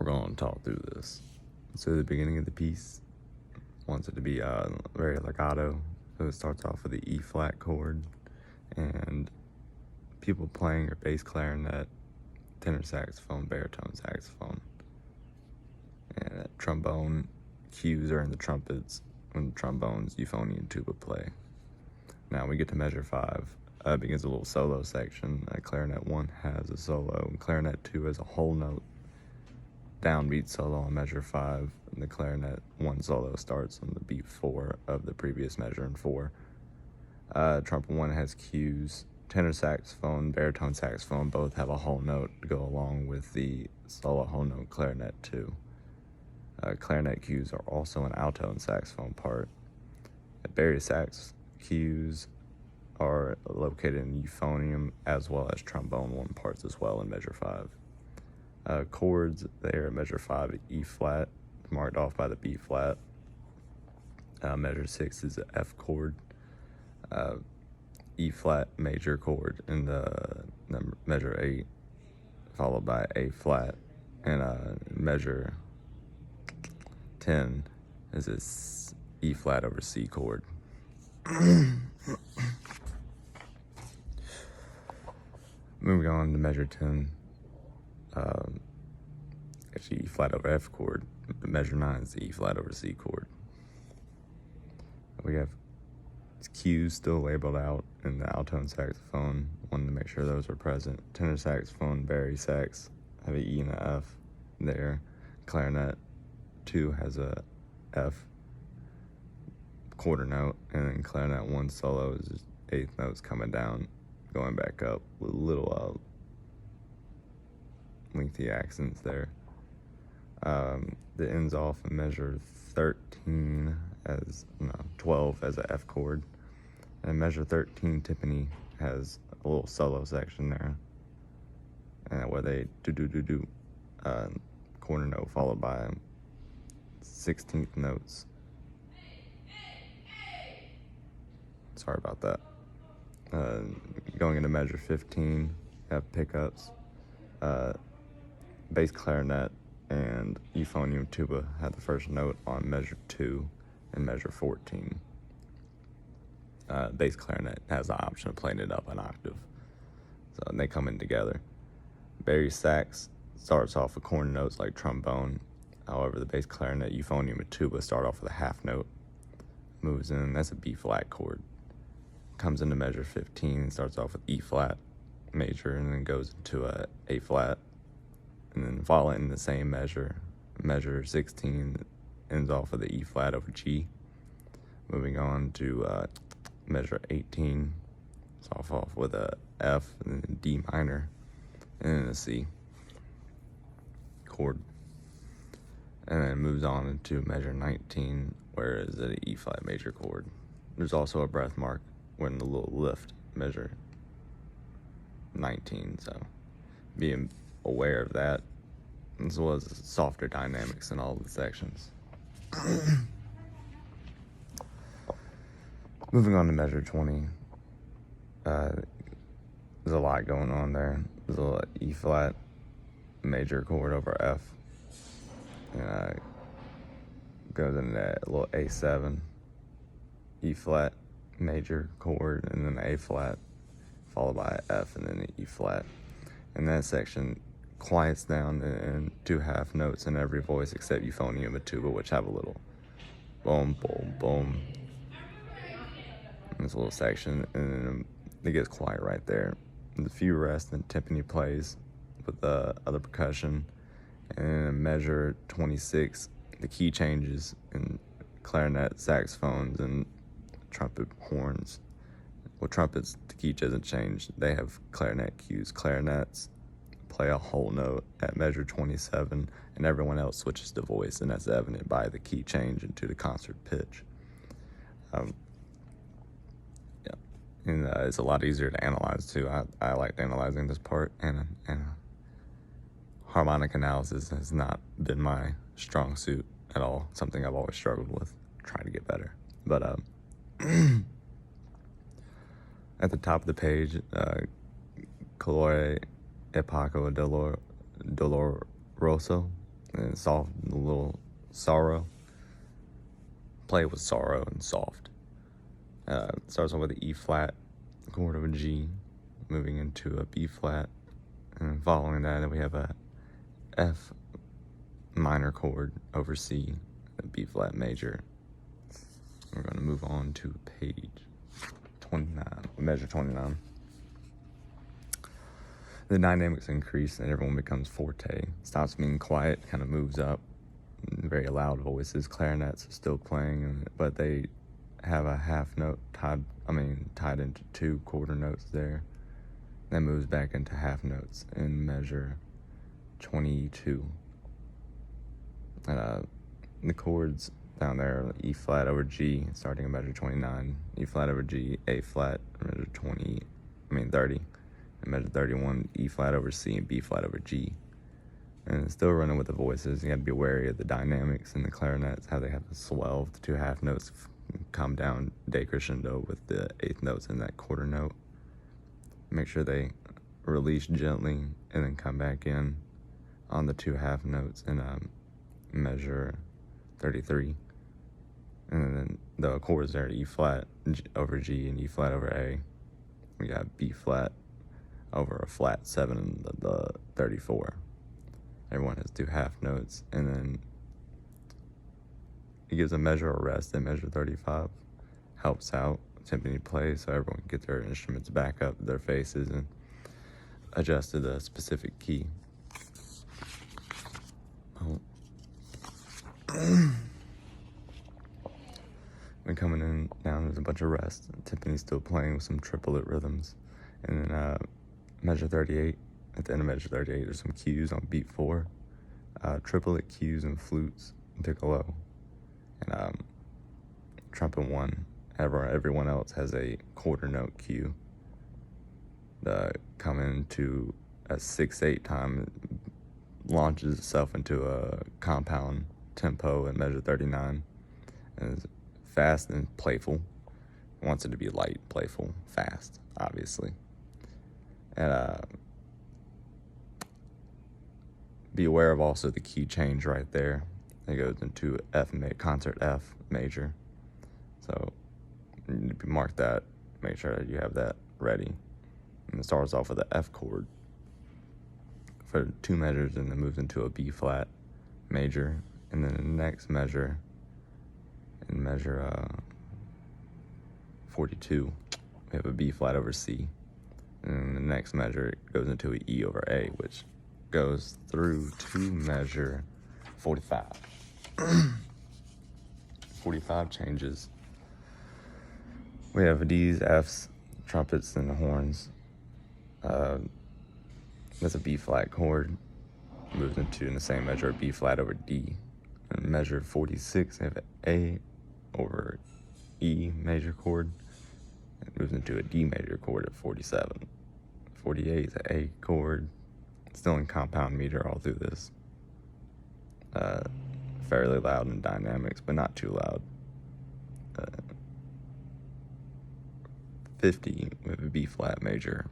going to talk through this. So the beginning of the piece wants it to be very legato. So it starts off with the E flat chord, and people playing are bass clarinet, tenor saxophone, baritone saxophone, and trombone cues are in the trumpets, and trombones, euphonium, and tuba play. Now we get to measure 5. Begins a little solo section. Clarinet 1 has a solo, and clarinet 2 has a whole note downbeat solo on measure 5, and the clarinet 1 solo starts on the beat 4 of the previous measure in 4. Trumpet 1 has cues. Tenor saxophone, baritone saxophone both have a whole note to go along with the solo whole note clarinet 2. Clarinet cues are also an alto and saxophone part. Bari sax cues are located in euphonium as well as trombone 1 parts as well in measure 5. Chords there at measure 5, E flat, marked off by the B flat. Measure 6 is the F chord. E flat major chord in the measure 8, followed by A flat, and measure 10 is this E flat over C chord. Moving on to measure 10, actually E flat over F chord. Measure 9 is the E flat over C chord. We have cues still labeled out in the alto and saxophone. Wanted to make sure those are present. Tenor saxophone, bari sax have an E and a F there. Clarinet 2 has a F quarter note, and then clarinet 1 solo is 8th notes coming down, going back up with little lengthy accents there. That ends off in measure 12 as a F chord. And measure 13, Timpani has a little solo section there, where they do quarter note followed by 16th notes. Sorry about that. Going into measure 15, have pickups. Bass clarinet and euphonium tuba had the first note on measure 2 and measure 14. Bass clarinet has the option of playing it up an octave, so they come in together. Bari sax starts off with corner notes like trombone. However, the bass clarinet, euphonium, and tuba start off with a half note. Moves in, that's a B flat chord. Comes into measure 15 and starts off with E flat major, and then goes into A flat, and then following in the same measure 16 ends off with the E flat over G. Moving on to measure 18, it's off with a F and then a D minor, and then a C chord. And then it moves on into measure 19, where it's an E flat major chord. There's also a breath mark when the little lift measure 19, so being aware of that, as well as softer dynamics in all the sections. Moving on to measure 20, there's a lot going on there. There's a little E flat major chord over F, and goes into that little A7, E flat major chord, and then A flat, followed by F, and then an E flat. And that section quiets down in 2 half notes in every voice except euphonium and tuba, which have a little boom, boom, boom. In this little section, and then it gets quiet right there. And a few rest, and timpani plays with the other percussion. And in measure 26, the key changes in clarinet, saxophones, and trumpet horns. Well, trumpets, the key doesn't change. They have clarinet cues. Clarinets play a whole note at measure 27, and everyone else switches to voice, and that's evident by the key change into the concert pitch. And it's a lot easier to analyze too. I liked analyzing this part, and harmonic analysis has not been my strong suit at all. Something I've always struggled with, trying to get better. But at the top of the page, Colore e Paco Doloroso and soft, a little sorrow. Play with sorrow and soft. Starts off with an E flat chord of a G, moving into a B flat, and following that we have a F minor chord over C, a B flat major. We're going to move on to page 29, measure 29. The dynamics increase and everyone becomes forte. Stops being quiet, kind of moves up. Very loud voices. Clarinets are still playing, but they have a half note tied into two quarter notes there. Then moves back into half notes in measure 22. The chords down there are E flat over G, starting in measure 29. E flat over G, A flat, measure 30. And measure 31, E flat over C, and B flat over G. And it's still running with the voices. You got to be wary of the dynamics in the clarinets, how they have to swell the two half notes, come down decrescendo with the eighth notes in that quarter note. Make sure they release gently and then come back in on the two half notes in measure 33. And then the chords there, E flat over G and E flat over A. We got B flat over a flat 7 in the 34. Everyone has two half notes, and then it gives a measure of rest in measure 35. Helps out timpani play so everyone can get their instruments back up their faces and adjust to the specific key. When coming in down, there's a bunch of rest. Timpani's still playing with some triplet rhythms. And then measure 38, at the end of measure 38, there's some cues on beat 4. Triplet cues and flutes, piccolo, and trumpet 1. Everyone else has a quarter note cue. Come into a 6/8 time, it launches itself into a compound tempo in measure 39. And it's fast and playful. It wants it to be light, playful, fast, obviously. And be aware of also the key change right there. It goes into concert F major. So you need to mark that, make sure that you have that ready. And it starts off with the F chord for 2 measures, and then moves into a B flat major. And then the next measure, in measure 42, we have a B flat over C. And the next measure goes into an E over A, which goes through to measure 45. 45 changes. We have D's, F's, trumpets, and the horns. That's a B flat chord. Moves into, in the same measure, a B flat over D. And measure 46, we have an A over E major chord. It moves into a D major chord at 47. 48 is an A chord. Still in compound meter all through this. Fairly loud in dynamics, but not too loud. 50, we have a B flat major.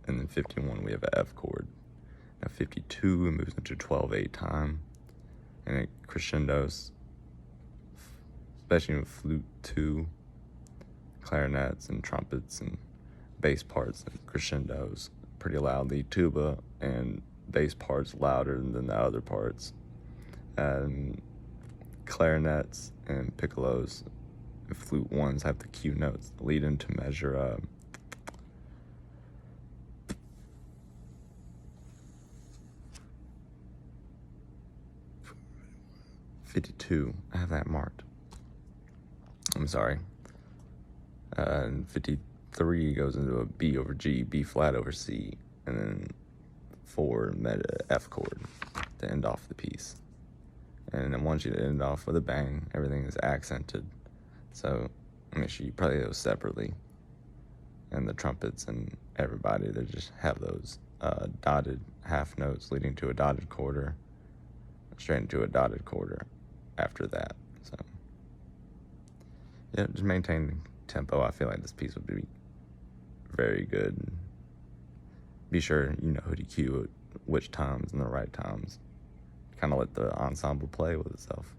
And then 51, we have an F chord. Now 52, it moves into 12/8 time. And it crescendos, especially with flute 2, clarinets and trumpets and bass parts and crescendos pretty loudly. Tuba and bass parts louder than the other parts. And clarinets and piccolos, flute 1s have the Q notes lead into measure 52. I have that marked. I'm sorry. And 53 goes into a B over G, B flat over C, and then 4 F chord to end off the piece. And I want you to end off with a bang. Everything is accented. So make sure you play those separately. And the trumpets and everybody, they just have those dotted half notes leading to a dotted quarter, straight into a dotted quarter after that. So yeah, just maintain tempo. I feel like this piece would be very good. Be sure you know who to cue at which times and the right times. kind of let the ensemble play with itself.